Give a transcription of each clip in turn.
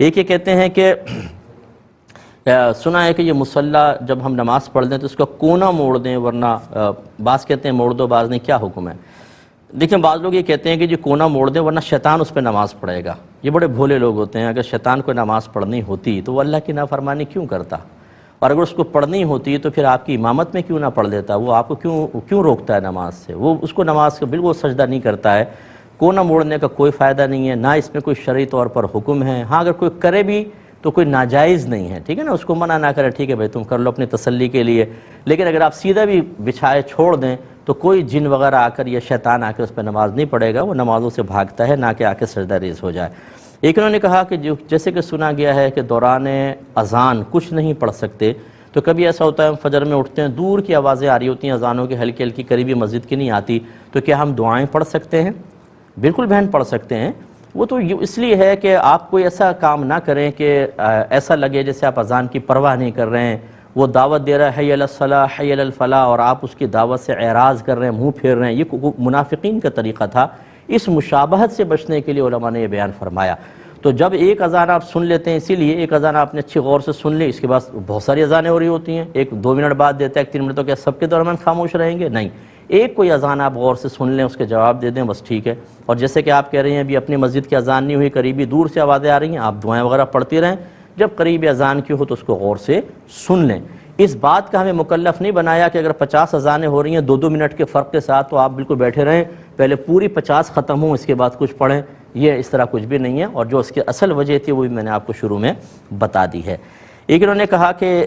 ایک یہ کہتے ہیں کہ سنا ہے کہ یہ مصلی جب ہم نماز پڑھ دیں تو اس کا کونا موڑ دیں، ورنہ بعض کہتے ہیں موڑ دو، بعض نہیں، کیا حکم ہے؟ دیکھیں بعض لوگ یہ کہتے ہیں کہ جی کونا موڑ دیں ورنہ شیطان اس پہ نماز پڑھے گا۔ یہ بڑے بھولے لوگ ہوتے ہیں، اگر شیطان کو نماز پڑھنی ہوتی تو وہ اللہ کی نافرمانی کیوں کرتا، اور اگر اس کو پڑھنی ہوتی تو پھر آپ کی امامت میں کیوں نہ پڑھ دیتا، وہ آپ کو کیوں روکتا ہے نماز سے؟ وہ اس کو نماز کا بالکل سجدہ نہیں کرتا ہے۔ کونا موڑنے کا کوئی فائدہ نہیں ہے، نہ اس میں کوئی شرعی طور پر حکم ہے۔ ہاں اگر کوئی کرے بھی تو کوئی ناجائز نہیں ہے، ٹھیک ہے نا، اس کو منع نہ کرے، ٹھیک ہے بھائی تم کر لو اپنی تسلی کے لیے، لیکن اگر آپ سیدھا بھی بچھائے چھوڑ دیں تو کوئی جن وغیرہ آ کر یا شیطان آ کے اس پہ نماز نہیں پڑھے گا، وہ نمازوں سے بھاگتا ہے، نہ کہ آ کے سجدہ ریز ہو جائے۔ ایک انہوں نے کہا کہ جیسے کہ سنا گیا ہے کہ دوران اذان کچھ نہیں پڑھ سکتے، تو کبھی ایسا ہوتا ہے ہم فجر میں اٹھتے ہیں، دور کی آوازیں آ رہی ہوتی ہیں اذانوں کی، ہلکی ہلکی، قریبی مسجد کی نہیں آتی، تو کیا ہم دعائیں پڑھ سکتے ہیں؟ بالکل بہن پڑھ سکتے ہیں۔ وہ تو اس لیے ہے کہ آپ کوئی ایسا کام نہ کریں کہ ایسا لگے جیسے آپ اذان کی پرواہ نہیں کر رہے ہیں، وہ دعوت دے رہا ہے حی علی الصلاح حی علی الفلاح، اور آپ اس کی دعوت سے اعراض کر رہے ہیں، منہ پھیر رہے ہیں۔ یہ منافقین کا طریقہ تھا۔ اس مشابہت سے بچنے کے لیے علماء نے یہ بیان فرمایا۔ تو جب ایک اذان آپ سن لیتے ہیں، اسی لیے ایک اذان آپ نے اچھی غور سے سن لی، اس کے بعد بہت ساری اذانیں ہو رہی ہوتی ہیں، ایک 2 منٹ بعد دیتا ہے، 1 3 منٹ، تو کیا سب کے درمیان خاموش رہیں گے؟ نہیں، ایک کوئی اذان آپ غور سے سن لیں، اس کے جواب دے دیں، بس ٹھیک ہے۔ اور جیسے کہ آپ کہہ رہے ہیں ابھی اپنی مسجد کی اذان نہیں ہوئی، قریبی دور سے آوازیں آ رہی ہیں، آپ دعائیں وغیرہ پڑھتی رہیں، جب قریبی اذان کی ہو تو اس کو غور سے سن لیں۔ اس بات کا ہمیں مکلف نہیں بنایا کہ اگر 50 اذانیں ہو رہی ہیں 2 منٹ کے فرق کے ساتھ، تو آپ بالکل بیٹھے رہیں، پہلے پوری 50 ختم ہوں، اس کے بعد کچھ پڑھیں۔ یہ اس طرح کچھ بھی نہیں ہے، اور جو اس کی اصل وجہ تھی وہ بھی میں نے آپ کو شروع میں بتا دی ہے۔ ایک انہوں نے کہا کہ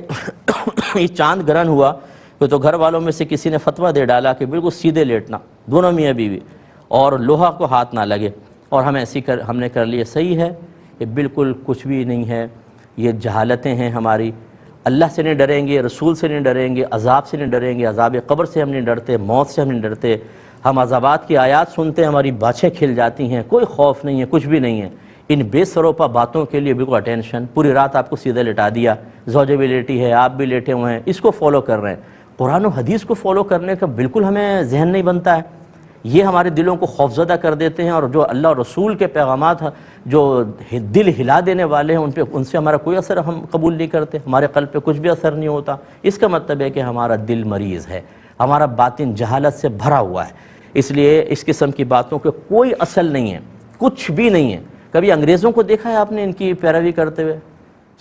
یہ چاند گرہن ہوا تو گھر والوں میں سے کسی نے فتویٰ دے ڈالا کہ بالکل سیدھے لیٹنا، دونوں میاں بیوی، اور لوہا کو ہاتھ نہ لگے، اور ہم نے کر لیے۔ صحیح ہے، یہ بالکل کچھ بھی نہیں ہے، یہ جہالتیں ہیں ہماری۔ اللہ سے نہیں ڈریں گے، رسول سے نہیں ڈریں گے، عذاب سے نہیں ڈریں گے، عذاب قبر سے ہم نہیں ڈرتے، موت سے ہم نہیں ڈرتے، ہم عذابات کی آیات سنتے ہیں ہماری باچھیں کھل جاتی ہیں، کوئی خوف نہیں ہے، کچھ بھی نہیں ہے۔ ان بے سروپا باتوں کے لیے بالکل اٹینشن، پوری رات آپ کو سیدھے لٹا دیا، زوجہ بھی لیٹی ہے، آپ بھی لیٹے ہوئے ہیں، اس کو فالو کر رہے ہیں۔ قرآن و حدیث کو فالو کرنے کا بالکل ہمیں ذہن نہیں بنتا ہے، یہ ہمارے دلوں کو خوفزدہ کر دیتے ہیں، اور جو اللہ اور رسول کے پیغامات جو دل ہلا دینے والے ہیں ان سے ہمارا کوئی اثر ہم قبول نہیں کرتے، ہمارے قلب پہ کچھ بھی اثر نہیں ہوتا۔ اس کا مطلب ہے کہ ہمارا دل مریض ہے، ہمارا باطن جہالت سے بھرا ہوا ہے۔ اس لیے اس قسم کی باتوں کے کوئی اصل نہیں ہے، کچھ بھی نہیں ہے۔ کبھی انگریزوں کو دیکھا ہے آپ نے ان کی پیروی کرتے ہوئے؟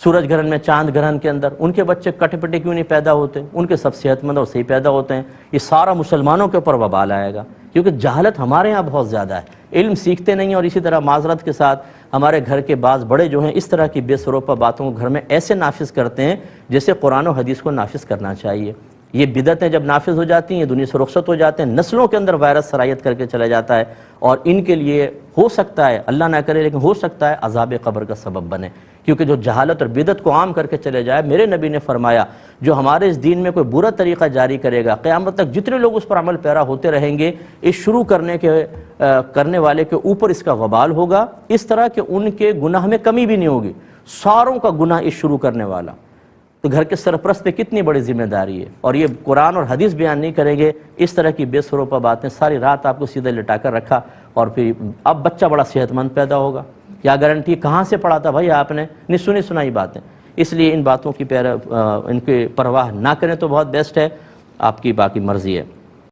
سورج گرہن میں، چاند گرہن کے اندر ان کے بچے کٹے پٹے کیوں نہیں پیدا ہوتے؟ ان کے سب صحت مند اور صحیح پیدا ہوتے ہیں۔ یہ سارا مسلمانوں کے اوپر وبال آئے گا، کیونکہ جہالت ہمارے ہاں بہت زیادہ ہے، علم سیکھتے نہیں ہیں، اور اسی طرح معذرت کے ساتھ ہمارے گھر کے بعض بڑے جو ہیں اس طرح کی بے سروپا باتوں کو گھر میں ایسے نافذ کرتے ہیں جیسے قرآن و حدیث کو نافذ کرنا چاہیے۔ یہ بدعتیں جب نافذ ہو جاتی ہیں، دنیا سے رخصت ہو جاتے ہیں، نسلوں کے اندر وائرس سرایت کر کے چلا جاتا ہے، اور ان کے لیے ہو سکتا ہے، اللہ نہ کرے لیکن ہو سکتا ہے عذاب قبر کا سبب بنے، کیونکہ جو جہالت اور بدعت کو عام کر کے چلے جائے۔ میرے نبی نے فرمایا جو ہمارے اس دین میں کوئی برا طریقہ جاری کرے گا، قیامت تک جتنے لوگ اس پر عمل پیرا ہوتے رہیں گے، اس شروع کرنے والے کے اوپر اس کا وبال ہوگا، اس طرح کہ ان کے گناہ میں کمی بھی نہیں ہوگی، ساروں کا گناہ اس شروع کرنے والا۔ تو گھر کے سرپرست پہ کتنی بڑی ذمہ داری ہے، اور یہ قرآن اور حدیث بیان نہیں کریں گے، اس طرح کی بے سروپا باتیں ساری رات آپ کو سیدھے لٹا کر رکھا، اور پھر اب بچہ بڑا صحت مند پیدا ہوگا، کیا گارنٹی؟ کہاں سے پڑھا تھا بھائی آپ نے؟ نہیں سنی سنائی باتیں۔ اس لیے ان باتوں کی ان کی پرواہ نہ کریں تو بہت بیسٹ ہے، آپ کی باقی مرضی ہے۔